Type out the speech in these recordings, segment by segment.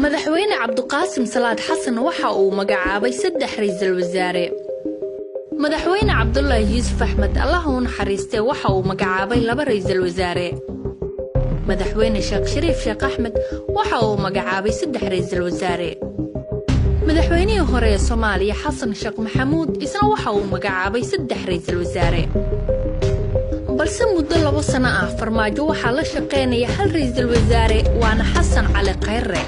madaxweyne Cabdiqaasim Salaad Xasan waxa uu magacaabay 3 ra'iisul wasaare. madaxweyne Cabdullaahi Yuusuf Axmed Allah uu naxariistay waxa uu magacaabay 2 ra'iisul wasaare. madaxweyne Sheekh Shariif Sheekh Axmed waxa uu magacaabay 3 ra'iisul wasaare. madaxweynihii hore ee Soomaaliya Xasan Sheekh Maxamuud isna waxa uu magacaabay 3 ra'iisul wasaare. balse muddo 2 sano ah farmaajo waxa la shaqeynaya hal ra'iisul wasaare waana Xasan Cali Khayre.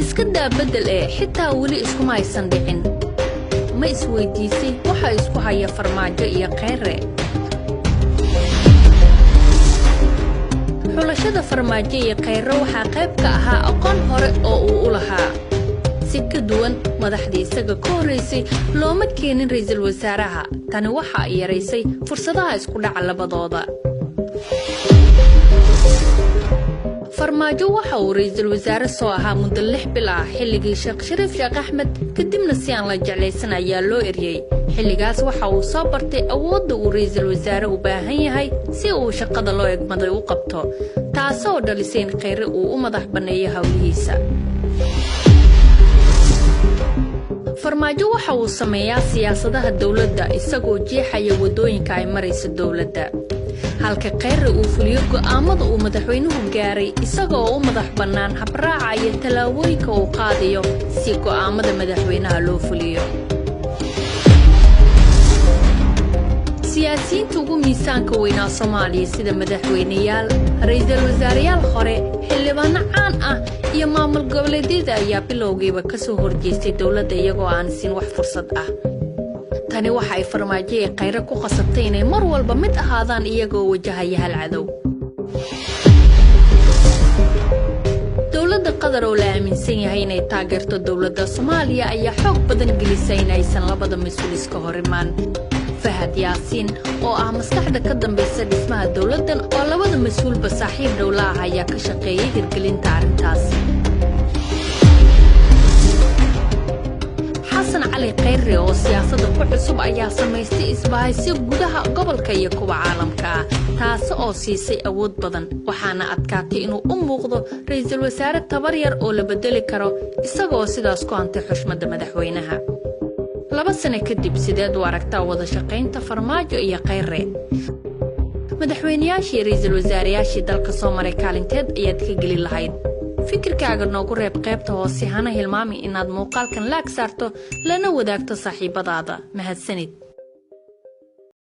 iska daa bedel xitaa wali isku ma aysan dhicin. ma isweydiisay waxa isku haya farmaajo iyo Khayre. xulashada farmaajo iyo Khayre waxa qayb ka ahaa aqoon hore oo uu u lahaa. si ka duwan madaxdii isaga ka horeysay looma keenin ra'iisul wasaaraha. tani waxa ay yareysay fursadaha isku dhaca labadooda. farmaajo waxa uu ra'iisul wasaare soo ahaa muddo 6 bil ah xilligii Sheekh Shariif Sheekh Axmed kadibna si aan la jeclaysan ayaa loo eriyay. xilligaas waxa uu soo bartay awoodda uu ra'iisul wasaare u baahan yahay si uu shaqada loo egmaday u qabto, taasoo dhalisay in Khayre uu u madax baneeyo hawlihiisa. farmaajo waxa uu sameeyaa siyaasadaha dawladda isagoo jeexaya wadooyinka ay marayso dawladda, halka Khayre uu fuliyo go'aamada uu madaxweynuhu gaaray isagoo u madax bannaan habraacaya talaabooyinka uu qaadayo si go'aamada madaxweynaha loo fuliyo. siyaasiyiinta ugu miisaanka weynaa Soomaaliya sida madaxweynayaal, ra'iisul wasaareyaal hore, xildhibaano caan ah iyo maamul goboleedyada ayaa bilowgiiba ka soo horjeestay dawladda iyagoo aan siin wax fursad ah. tani waxa ay farmaajo ee Khayre ku qasabtay inay mar walba mid ahaadaan iyagoo wajahaya hal cadow. dawladda Qatar oo la aaminsan yahay inay taageerto dawladda Soomaaliya ayaa xoog badan gelisay inaysan labada mas'uul iska hor imaan. Fahad Yaasiin oo ah maskaxda ka dambaysa dhismaha dawladdan oo labada mas'uulba saaxiib dhow la ah ayaa ka shaqeeyay hirgelinta arrintaas. Xasan Cali Khayre oo siyaasadda ku cusub ayaa samaystay isbahaysiyo gudaha gobolka iyo kuwa caalamka ah, taas oo siisay awood badan, waxaana adkaatay inuu u muuqdo ra'iisul wasaare tabar yar oo la bedeli karo isagoo sidaas ku hantay xushmadda madaxweynaha. 2 sano kadib sideed u aragtaa wada shaqaynta farmaajo iyo Khayre? madaxweynayaashii ra'iisul wasaareyaashii dalka soo maray kaalinteed ayaad ka geli lahayd? fikirkaaga noogu reeb qaybta hoose hana hilmaami inaad muuqaalkan laag saarto lana wadaagto saaxiibadaada. mahadsanid.